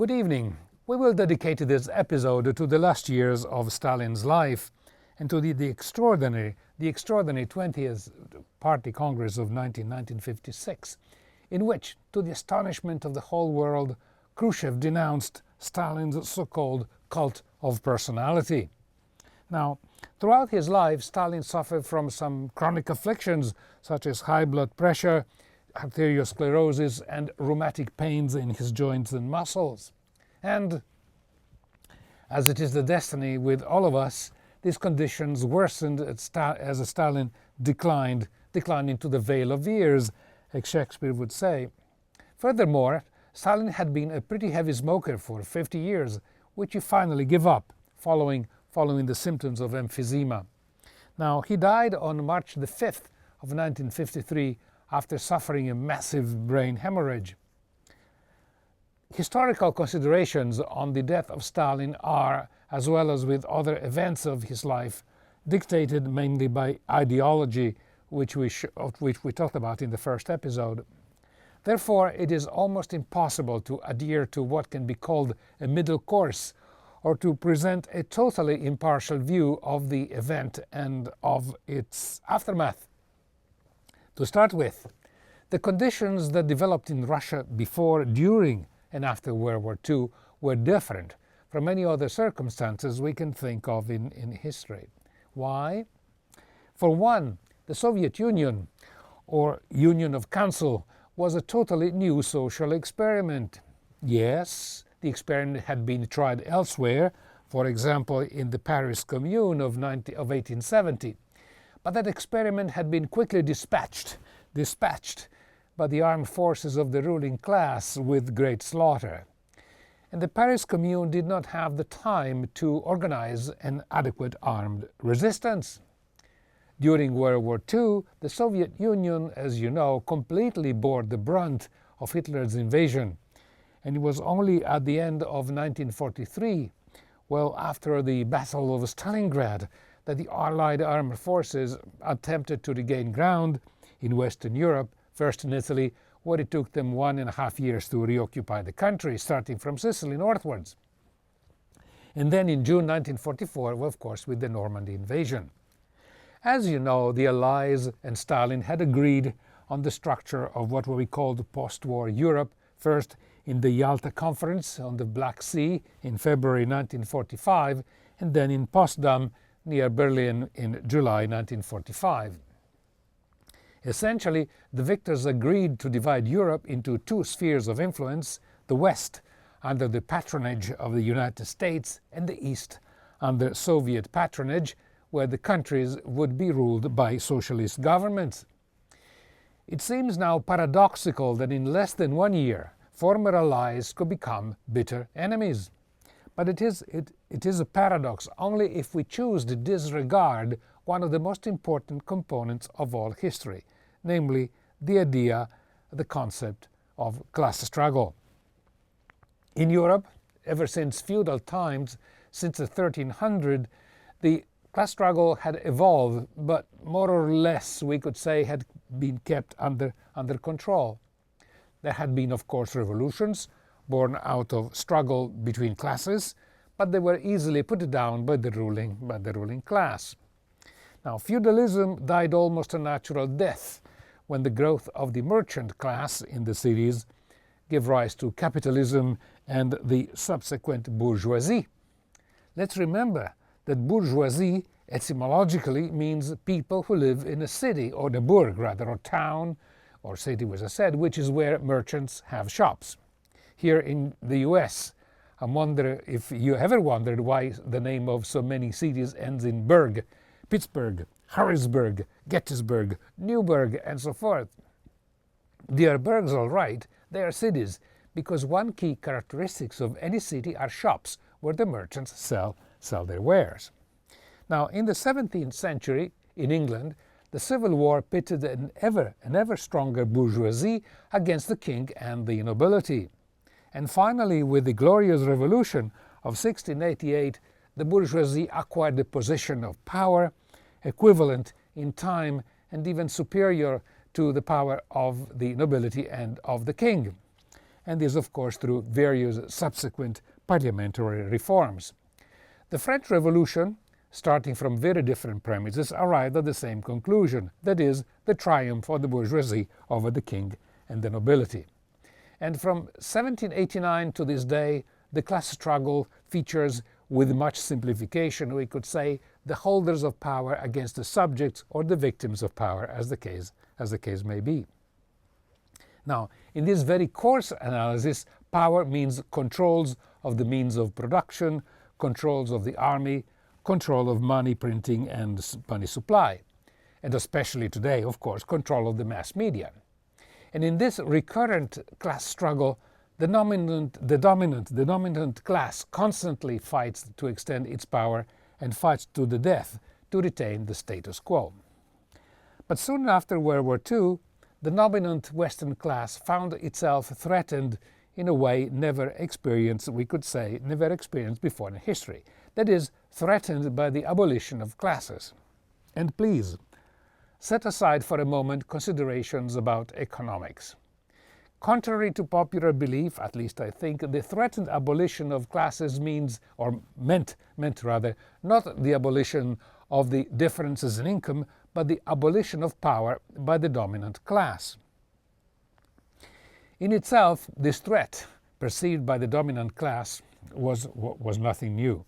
Good evening. We will dedicate this episode to the last years of Stalin's life and to the extraordinary 20th Party Congress of 1956, in which, to the astonishment of the whole world, Khrushchev denounced Stalin's so-called cult of personality. Now, throughout his life, Stalin suffered from some chronic afflictions such as high blood pressure, arteriosclerosis, and rheumatic pains in his joints and muscles. And, as it is the destiny with all of us, these conditions worsened as Stalin declined into the vale of years, as Shakespeare would say. Furthermore, Stalin had been a pretty heavy smoker for 50 years, which he finally gave up, following the symptoms of emphysema. Now, he died on March the 5th of 1953 after suffering a massive brain hemorrhage. Historical considerations on the death of Stalin are, as well as with other events of his life, dictated mainly by ideology, which we talked about in the first episode. Therefore, it is almost impossible to adhere to what can be called a middle course, or to present a totally impartial view of the event and of its aftermath. To start with, the conditions that developed in Russia before, during, and after World War II were different from many other circumstances we can think of in history. Why? For one, the Soviet Union, or Union of Council, was a totally new social experiment. Yes, the experiment had been tried elsewhere, for example in the Paris Commune of 1870, but that experiment had been quickly dispatched by the armed forces of the ruling class with great slaughter. And the Paris Commune did not have the time to organize an adequate armed resistance. During World War II, the Soviet Union, as you know, completely bore the brunt of Hitler's invasion. And it was only at the end of 1943, well after the Battle of Stalingrad, that the Allied armed forces attempted to regain ground in Western Europe, first in Italy, where it took them 1.5 years to reoccupy the country, starting from Sicily northwards. And then in June 1944, well, of course, with the Normandy invasion. As you know, the Allies and Stalin had agreed on the structure of what we called post-war Europe, first in the Yalta Conference on the Black Sea in February 1945, and then in Potsdam near Berlin in July 1945. Essentially, the victors agreed to divide Europe into two spheres of influence, the West under the patronage of the United States and the East under Soviet patronage, where the countries would be ruled by socialist governments. It seems now paradoxical that in less than 1 year, former allies could become bitter enemies. But it is a paradox only if we choose to disregard one of the most important components of all history, namely the concept of class struggle. In Europe, ever since feudal times, since the 1300s, the class struggle had evolved, but more or less, we could say, had been kept under control. There had been, of course, revolutions born out of struggle between classes, but they were easily put down by the ruling class. Now, feudalism died almost a natural death when the growth of the merchant class in the cities gave rise to capitalism and the subsequent bourgeoisie. Let's remember that bourgeoisie etymologically means people who live in a city, or the burg rather, or town, or city as I said, which is where merchants have shops. Here in the US, I wonder if you ever wondered why the name of so many cities ends in burg: Pittsburgh, Harrisburg, Gettysburg, Newburgh, and so forth. They are burgs, all right, they are cities, because one key characteristics of any city are shops where the merchants sell their wares. Now, in the 17th century, in England, the Civil War pitted an ever stronger bourgeoisie against the king and the nobility. And finally, with the Glorious Revolution of 1688, the bourgeoisie acquired the position of power, equivalent in time and even superior to the power of the nobility and of the king. and this of course through various subsequent parliamentary reforms. The French Revolution, starting from very different premises, arrived at the same conclusion, that is, the triumph of the bourgeoisie over the king and the nobility. And from 1789 to this day, the class struggle features, with much simplification, we could say, the holders of power against the subjects or the victims of power, as the case may be. Now, in this very coarse analysis, power means controls of the means of production, controls of the army, control of money printing and money supply, and especially today, of course, control of the mass media. And in this recurrent class struggle, the dominant class constantly fights to extend its power and fights to the death to retain the status quo. But soon after World War II, the dominant Western class found itself threatened in a way never experienced before in history. That is, threatened by the abolition of classes. And please, set aside for a moment considerations about economics. Contrary to popular belief, at least I think, the threatened abolition of classes meant not the abolition of the differences in income, but the abolition of power by the dominant class. In itself, this threat, perceived by the dominant class, was nothing new.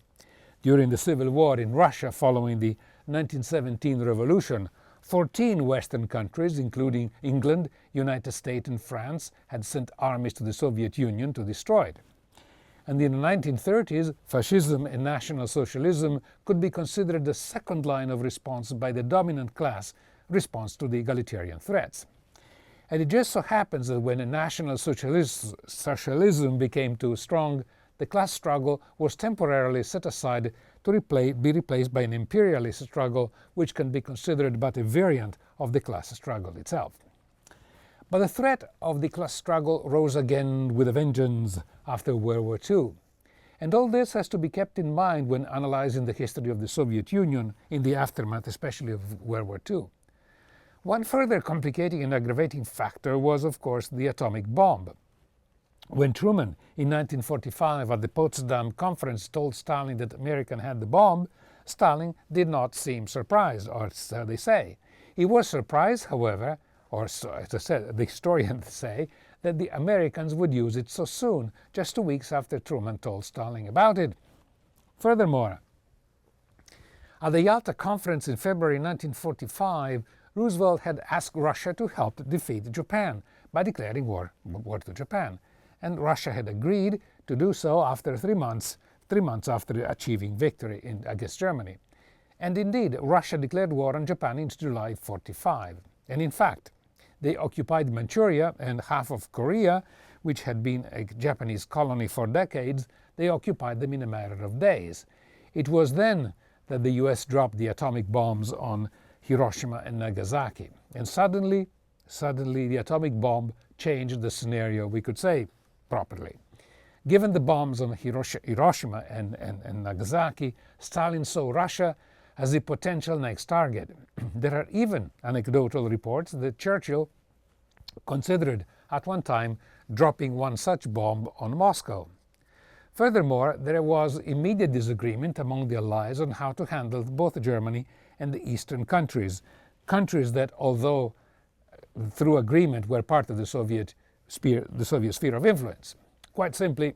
During the Civil War in Russia following the 1917 revolution, 14 Western countries, including England, United States and France, had sent armies to the Soviet Union to destroy it. And in the 1930s, fascism and National Socialism could be considered the second line of response by the dominant class response to the egalitarian threats. And it just so happens that when National Socialism became too strong, the class struggle was temporarily set aside to be replaced by an imperialist struggle, which can be considered but a variant of the class struggle itself. But the threat of the class struggle rose again with a vengeance after World War II. And all this has to be kept in mind when analyzing the history of the Soviet Union in the aftermath, especially of World War II. One further complicating and aggravating factor was, of course, the atomic bomb. When Truman, in 1945, at the Potsdam Conference, told Stalin that America had the bomb, Stalin did not seem surprised, or so they say. He was surprised, however, or so, as I said, the historians say, that the Americans would use it so soon, just 2 weeks after Truman told Stalin about it. Furthermore, at the Yalta Conference in February 1945, Roosevelt had asked Russia to help defeat Japan by declaring war to Japan. And Russia had agreed to do so after 3 months after achieving victory against Germany. And indeed, Russia declared war on Japan in July 1945. And in fact, they occupied Manchuria and half of Korea, which had been a Japanese colony for decades. They occupied them in a matter of days. It was then that the US dropped the atomic bombs on Hiroshima and Nagasaki. And suddenly the atomic bomb changed the scenario, we could say, properly. Given the bombs on Hiroshima and Nagasaki, Stalin saw Russia as the potential next target. There are even anecdotal reports that Churchill considered at one time dropping one such bomb on Moscow. Furthermore, there was immediate disagreement among the Allies on how to handle both Germany and the Eastern countries that, although through agreement, were part of the Soviet sphere of influence. Quite simply,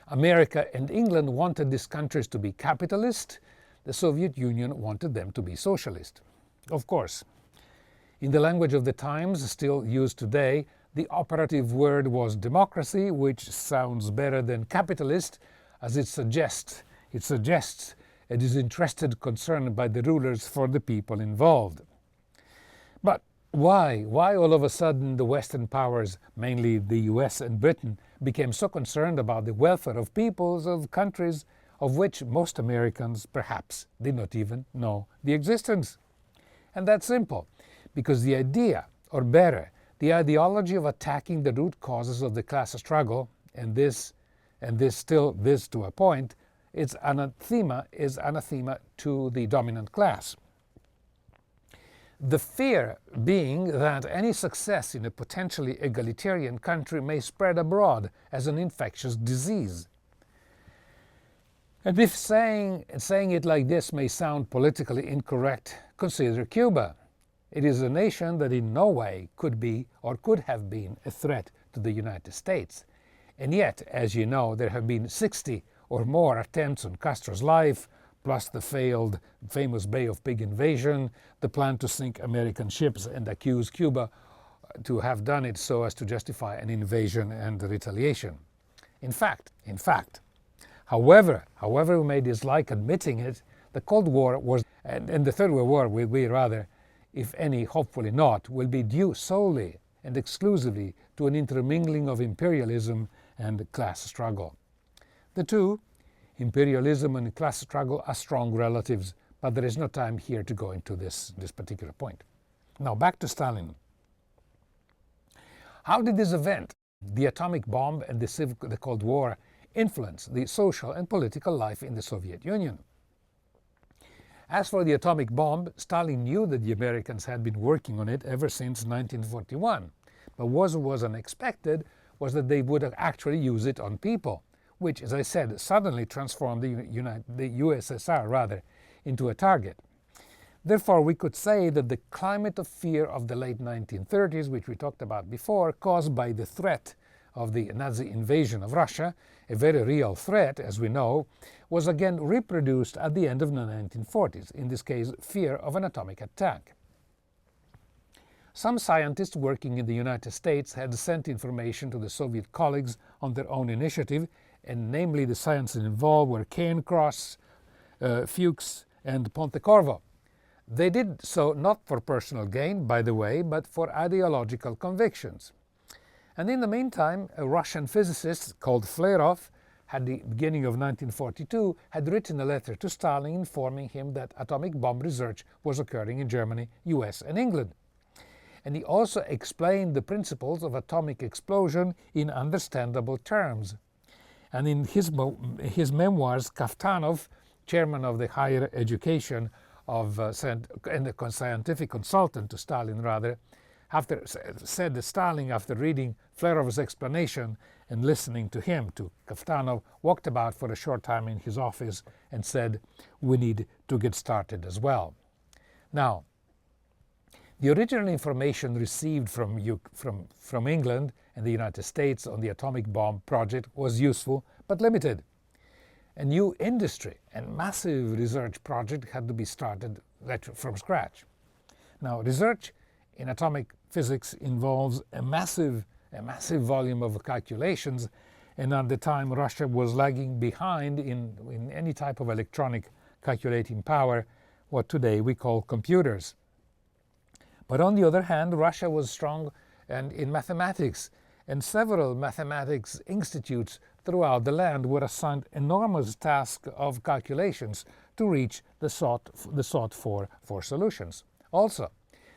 America and England wanted these countries to be capitalist. The Soviet Union wanted them to be socialist. Of course, in the language of the times, still used today, the operative word was democracy, which sounds better than capitalist, as it suggests a disinterested concern by the rulers for the people involved. But why all of a sudden the Western powers, mainly the US and Britain, became so concerned about the welfare of peoples of countries of which most Americans perhaps did not even know the existence? And that's simple, because the idea, or better, the ideology of attacking the root causes of the class struggle, and this to a point, is anathema to the dominant class. The fear being that any success in a potentially egalitarian country may spread abroad as an infectious disease. And if saying it like this may sound politically incorrect, consider Cuba. It is a nation that in no way could be or could have been a threat to the United States. And yet, as you know, there have been 60 or more attempts on Castro's life, plus the famous Bay of Pig invasion, the plan to sink American ships and accuse Cuba to have done it so as to justify an invasion and retaliation. In fact, however we may dislike admitting it, the Cold War was, and the Third World War will be rather, if any, hopefully not, will be due solely and exclusively to an intermingling of imperialism and class struggle. The two, imperialism and class struggle, are strong relatives, but there is no time here to go into this particular point. Now back to Stalin. How did this event, the atomic bomb and the Cold War, influence the social and political life in the Soviet Union? As for the atomic bomb, Stalin knew that the Americans had been working on it ever since 1941, but what was unexpected was that they would actually use it on people, which, as I said, suddenly transformed the USSR into a target. Therefore, we could say that the climate of fear of the late 1930s, which we talked about before, caused by the threat of the Nazi invasion of Russia, a very real threat, as we know, was again reproduced at the end of the 1940s, in this case, fear of an atomic attack. Some scientists working in the United States had sent information to the Soviet colleagues on their own initiative, and namely the scientists involved were Cairncross, Fuchs, and Pontecorvo. They did so not for personal gain, by the way, but for ideological convictions. And in the meantime, a Russian physicist called Flerov, at the beginning of 1942, had written a letter to Stalin informing him that atomic bomb research was occurring in Germany, US, and England. And he also explained the principles of atomic explosion in understandable terms. And in his memoirs, Kaftanov, chairman of the higher education and a scientific consultant to Stalin said that Stalin, after reading Flerov's explanation and listening to him, to Kaftanov, walked about for a short time in his office and said, "We need to get started as well." Now, the original information received from England and the United States on the atomic bomb project was useful but limited. A new industry and massive research project had to be started from scratch. Now, research in atomic physics involves a massive volume of calculations, and at the time Russia was lagging behind in any type of electronic calculating power, what today we call computers. But on the other hand, Russia was strong in mathematics, and several mathematics institutes throughout the land were assigned enormous tasks of calculations to reach the sought for solutions. Also,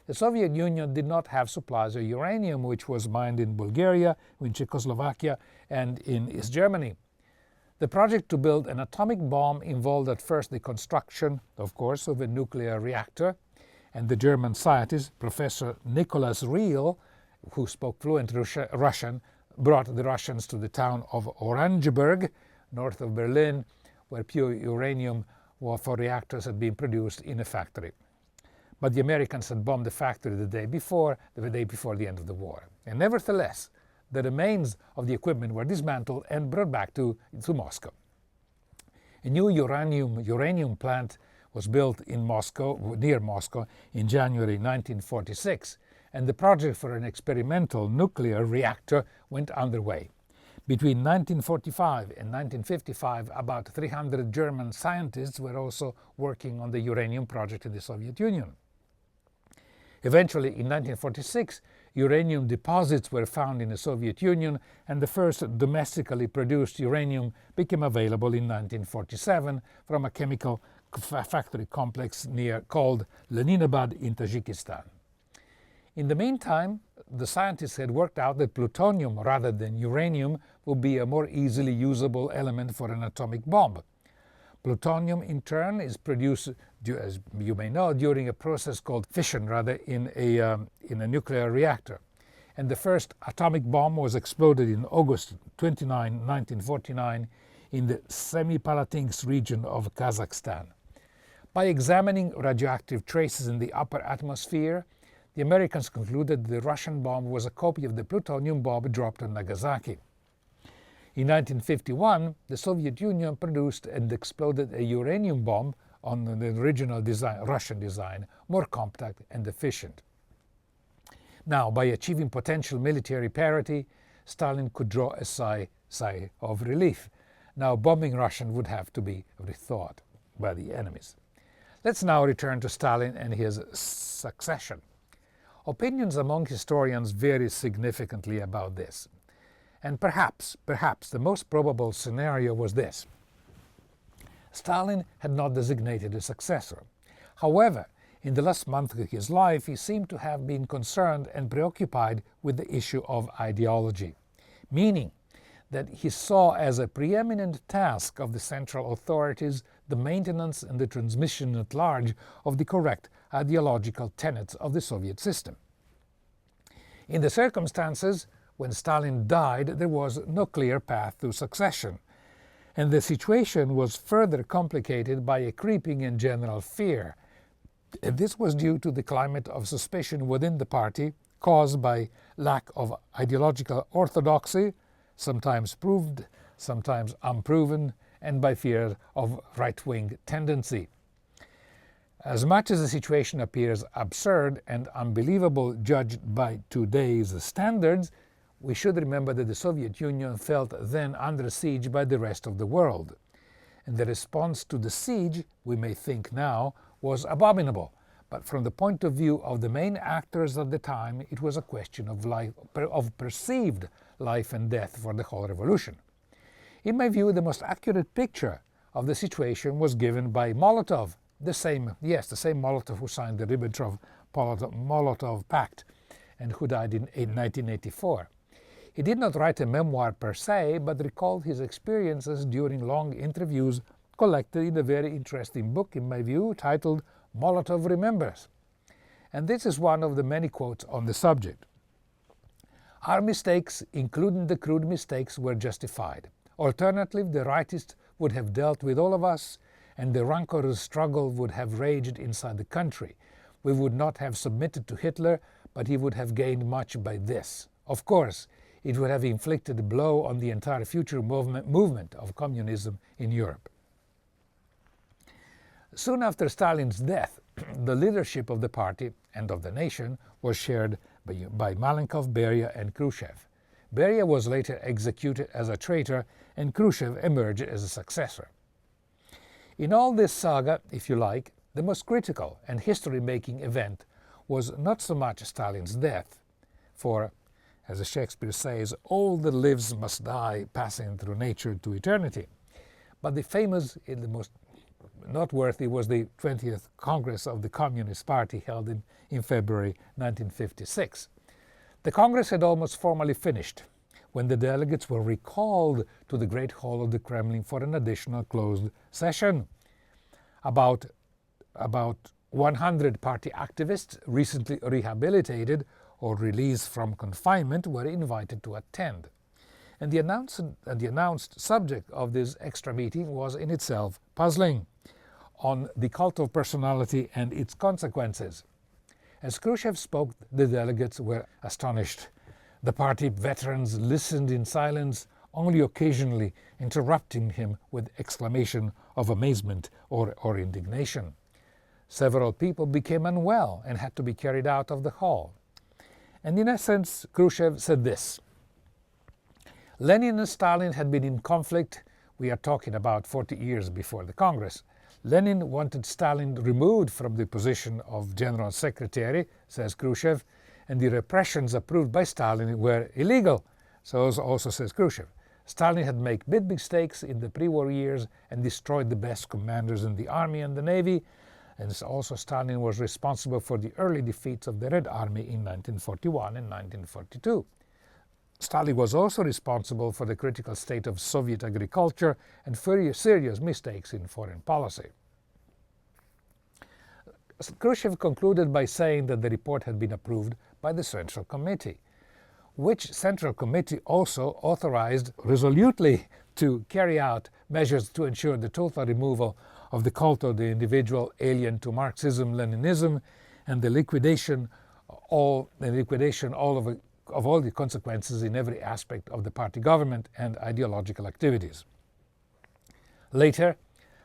the Soviet Union did not have supplies of uranium, which was mined in Bulgaria, in Czechoslovakia, and in East Germany. The project to build an atomic bomb involved at first the construction, of course, of a nuclear reactor, and the German scientist, Professor Nicholas Riehl, who spoke fluent Russian, brought the Russians to the town of Orangeburg, north of Berlin, where pure uranium for reactors had been produced in a factory. But the Americans had bombed the factory the day before the end of the war. And nevertheless, the remains of the equipment were dismantled and brought back to Moscow. A new uranium plant was built in Moscow, near Moscow, in January 1946, and the project for an experimental nuclear reactor went underway. Between 1945 and 1955, about 300 German scientists were also working on the uranium project in the Soviet Union. Eventually, in 1946, uranium deposits were found in the Soviet Union, and the first domestically produced uranium became available in 1947 from a chemical factory complex called Leninabad in Tajikistan. In the meantime, the scientists had worked out that plutonium rather than uranium would be a more easily usable element for an atomic bomb. Plutonium, in turn, is produced, as you may know, during a process called fission, in a nuclear reactor. And the first atomic bomb was exploded in August 29, 1949, in the Semipalatinsk region of Kazakhstan. By examining radioactive traces in the upper atmosphere, the Americans concluded the Russian bomb was a copy of the plutonium bomb dropped on Nagasaki. In 1951, the Soviet Union produced and exploded a uranium bomb on the original Russian design, more compact and efficient. Now, by achieving potential military parity, Stalin could draw a sigh of relief. Now, bombing Russia would have to be rethought by the enemies. Let's now return to Stalin and his succession. Opinions among historians vary significantly about this. And perhaps the most probable scenario was this. Stalin had not designated a successor. However, in the last month of his life, he seemed to have been concerned and preoccupied with the issue of ideology, meaning that he saw as a preeminent task of the central authorities the maintenance and the transmission at large of the correct ideological tenets of the Soviet system. In the circumstances, when Stalin died, there was no clear path to succession, and the situation was further complicated by a creeping and general fear. And this was due to the climate of suspicion within the party caused by lack of ideological orthodoxy, sometimes proved, sometimes unproven, and by fear of right-wing tendency. As much as the situation appears absurd and unbelievable judged by today's standards, we should remember that the Soviet Union felt then under siege by the rest of the world. And the response to the siege, we may think now, was abominable. But from the point of view of the main actors at the time, it was a question of perceived life and death for the whole revolution. In my view, the most accurate picture of the situation was given by Molotov, the same Molotov who signed the Ribbentrop-Molotov Pact and who died in 1984. He did not write a memoir per se, but recalled his experiences during long interviews collected in a very interesting book, in my view, titled Molotov Remembers. And this is one of the many quotes on the subject. Our mistakes, including the crude mistakes, were justified. Alternatively, the rightists would have dealt with all of us, and the rancorous struggle would have raged inside the country. We would not have submitted to Hitler, but he would have gained much by this. Of course, it would have inflicted a blow on the entire future movement of communism in Europe. Soon after Stalin's death, the leadership of the party and of the nation was shared by Malenkov, Beria, and Khrushchev. Beria was later executed as a traitor, and Khrushchev emerged as a successor. In all this saga, if you like, the most critical and history-making event was not so much Stalin's death, for, as Shakespeare says, all that lives must die, passing through nature to eternity. But the famous, the most noteworthy, was the 20th Congress of the Communist Party held in February 1956. The Congress had almost formally finished when the delegates were recalled to the Great Hall of the Kremlin for an additional closed session. About 100 party activists recently rehabilitated or released from confinement were invited to attend. And the announced subject of this extra meeting was in itself puzzling, on the cult of personality and its consequences. As Khrushchev spoke, the delegates were astonished. The party veterans listened in silence, only occasionally interrupting him with exclamation of amazement or indignation. Several people became unwell and had to be carried out of the hall. And in essence, Khrushchev said this: Lenin and Stalin had been in conflict. We are talking about 40 years before the Congress. Lenin wanted Stalin removed from the position of General Secretary, says Khrushchev, and the repressions approved by Stalin were illegal, so also says Khrushchev. Stalin had made big mistakes in the pre-war years and destroyed the best commanders in the army and the navy, and also Stalin was responsible for the early defeats of the Red Army in 1941 and 1942. Stalin was also responsible for the critical state of Soviet agriculture and very serious mistakes in foreign policy. Khrushchev concluded by saying that the report had been approved by the Central Committee, which Central Committee also authorized resolutely to carry out measures to ensure the total removal of the cult of the individual alien to Marxism, Leninism, and the liquidation of all the consequences in every aspect of the party government and ideological activities. Later,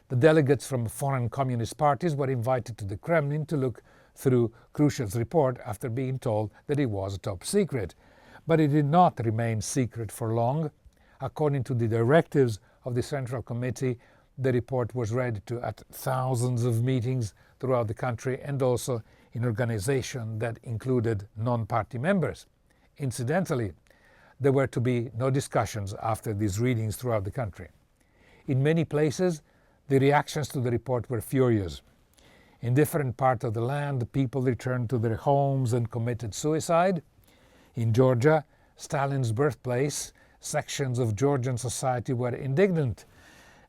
the delegates from foreign communist parties were invited to the Kremlin to look through Khrushchev's report after being told that it was top secret. But it did not remain secret for long. According to the directives of the Central Committee, the report was read at thousands of meetings throughout the country and also in organizations that included non-party members. Incidentally, there were to be no discussions after these readings throughout the country. In many places, the reactions to the report were furious. In different parts of the land, people returned to their homes and committed suicide. In Georgia, Stalin's birthplace, sections of Georgian society were indignant.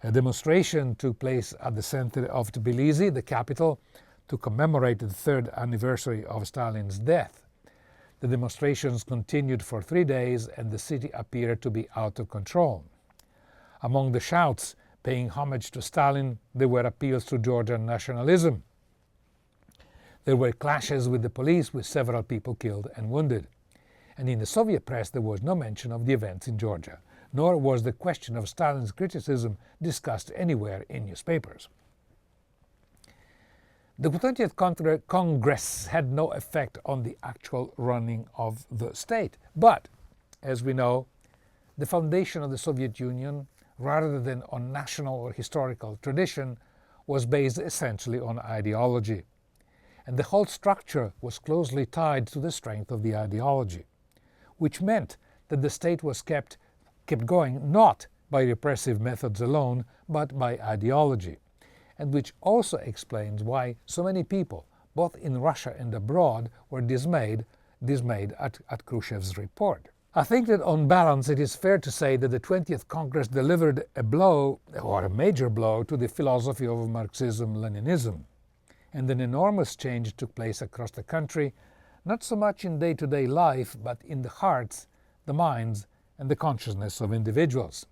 A demonstration took place at the center of Tbilisi, the capital, to commemorate the third anniversary of Stalin's death. The demonstrations continued for 3 days and the city appeared to be out of control. Among the shouts paying homage to Stalin, there were appeals to Georgian nationalism. There were clashes with the police, with several people killed and wounded. And in the Soviet press there was no mention of the events in Georgia, nor was the question of Stalin's criticism discussed anywhere in newspapers. The 20th Congress had no effect on the actual running of the state, but, as we know, the foundation of the Soviet Union, rather than on national or historical tradition, was based essentially on ideology. And the whole structure was closely tied to the strength of the ideology, which meant that the state was kept going not by repressive methods alone, but by ideology, and which also explains why so many people, both in Russia and abroad, were dismayed at Khrushchev's report. I think that on balance it is fair to say that the 20th Congress delivered a blow, or a major blow, to the philosophy of Marxism-Leninism, and an enormous change took place across the country, not so much in day-to-day life, but in the hearts, the minds, and the consciousness of individuals.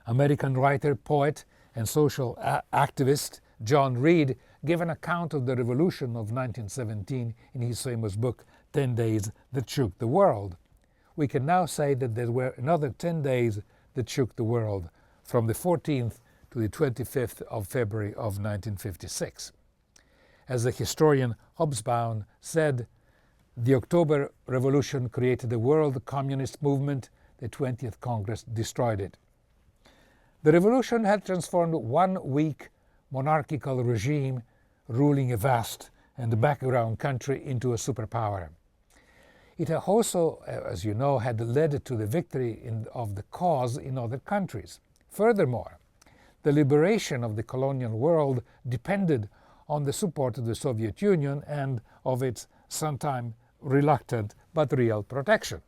American writer, poet, and social activist John Reed gave an account of the revolution of 1917 in his famous book 10 Days That Shook the World. We can now say that there were another 10 days that shook the world, from the 14th to the 25th of February of 1956. As the historian Hobsbawm said, the October Revolution created a world communist movement. The 20th Congress destroyed it. The revolution had transformed one weak monarchical regime ruling a vast and background country into a superpower. It also, as you know, had led to the victory of the cause in other countries. Furthermore, the liberation of the colonial world depended on the support of the Soviet Union and of its sometimes reluctant but real protection.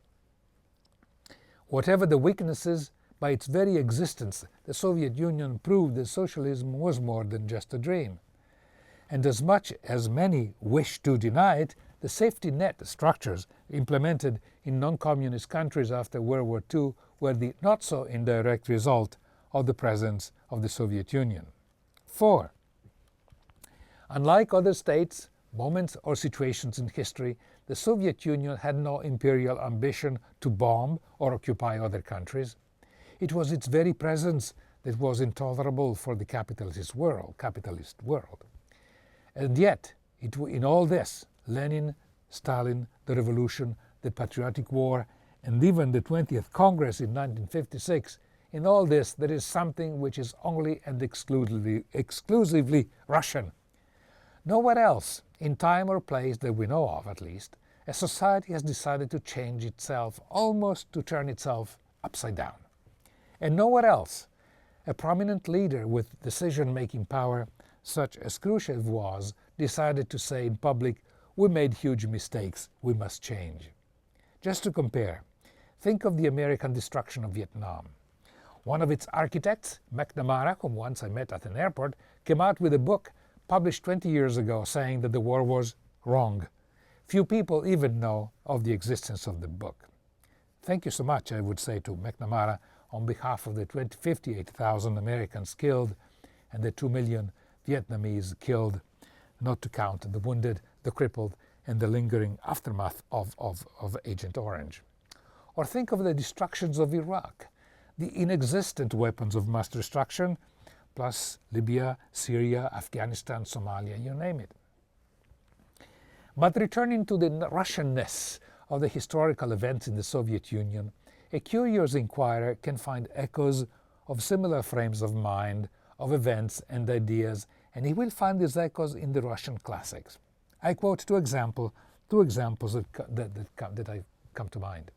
Whatever the weaknesses, by its very existence, the Soviet Union proved that socialism was more than just a dream. And as much as many wish to deny it, the safety net structures implemented in non-communist countries after World War II were the not-so-indirect result of the presence of the Soviet Union. 4. Unlike other states, moments or situations in history, the Soviet Union had no imperial ambition to bomb or occupy other countries. It was its very presence that was intolerable for the capitalist world. And yet, in all this, Lenin, Stalin, the revolution, the Patriotic War, and even the 20th Congress in 1956, in all this there is something which is only and exclusively Russian. Nowhere else, in time or place that we know of at least, a society has decided to change itself, almost to turn itself upside down. And nowhere else, a prominent leader with decision-making power, such as Khrushchev was, decided to say in public, "We made huge mistakes, we must change." Just to compare, think of the American destruction of Vietnam. One of its architects, McNamara, whom once I met at an airport, came out with a book published 20 years ago saying that the war was wrong. Few people even know of the existence of the book. Thank you so much, I would say to McNamara, on behalf of the 58,000 Americans killed and the 2 million Vietnamese killed, not to count the wounded, the crippled, and the lingering aftermath of Agent Orange. Or think of the destructions of Iraq, the inexistent weapons of mass destruction, plus Libya, Syria, Afghanistan, Somalia, you name it. But returning to the Russianness of the historical events in the Soviet Union, a curious inquirer can find echoes of similar frames of mind, of events and ideas, and he will find these echoes in the Russian classics. I quote two examples that I come to mind.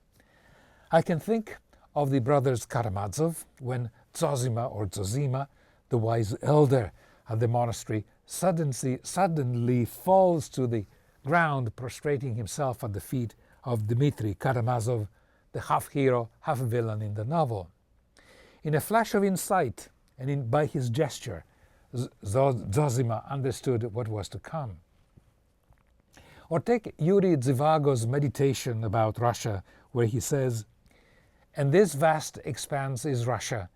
I can think of the brothers Karamazov when Zosima, the wise elder at the monastery, suddenly falls to the ground, prostrating himself at the feet of Dmitri Karamazov, the half-hero, half-villain in the novel. In a flash of insight, and by his gesture, Zosima understood what was to come. Or take Yuri Zhivago's meditation about Russia, where he says, "And this vast expanse is Russia,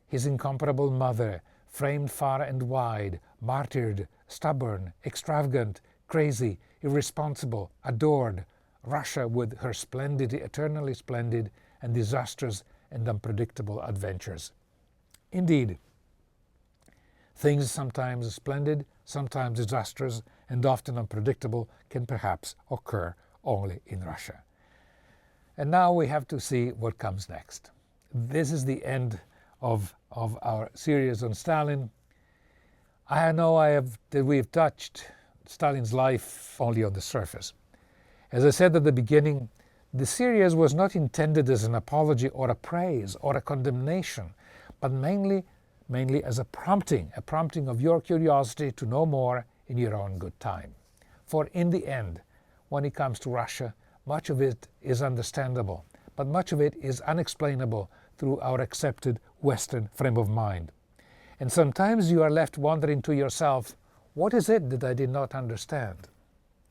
his incomparable mother, framed far and wide, martyred, stubborn, extravagant, crazy, irresponsible, adored, Russia with her splendid, eternally splendid, and disastrous and unpredictable adventures." Indeed, things sometimes splendid, sometimes disastrous, and often unpredictable can perhaps occur only in Russia. And now we have to see what comes next. This is the end of our series on Stalin. I know that we've touched Stalin's life only on the surface. As I said at the beginning, the series was not intended as an apology or a praise or a condemnation, but mainly as a prompting of your curiosity to know more in your own good time. For in the end, when it comes to Russia, much of it is understandable, but much of it is unexplainable through our accepted Western frame of mind. And sometimes you are left wondering to yourself, what is it that I did not understand?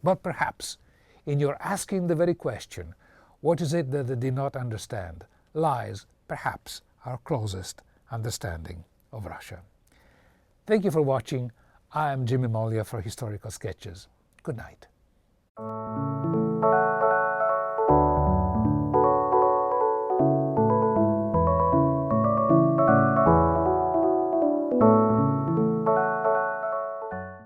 But perhaps, in your asking the very question, what is it that I did not understand, lies, perhaps, our closest understanding of Russia. Thank you for watching. I am Jimmy Molia for Historical Sketches. Good night.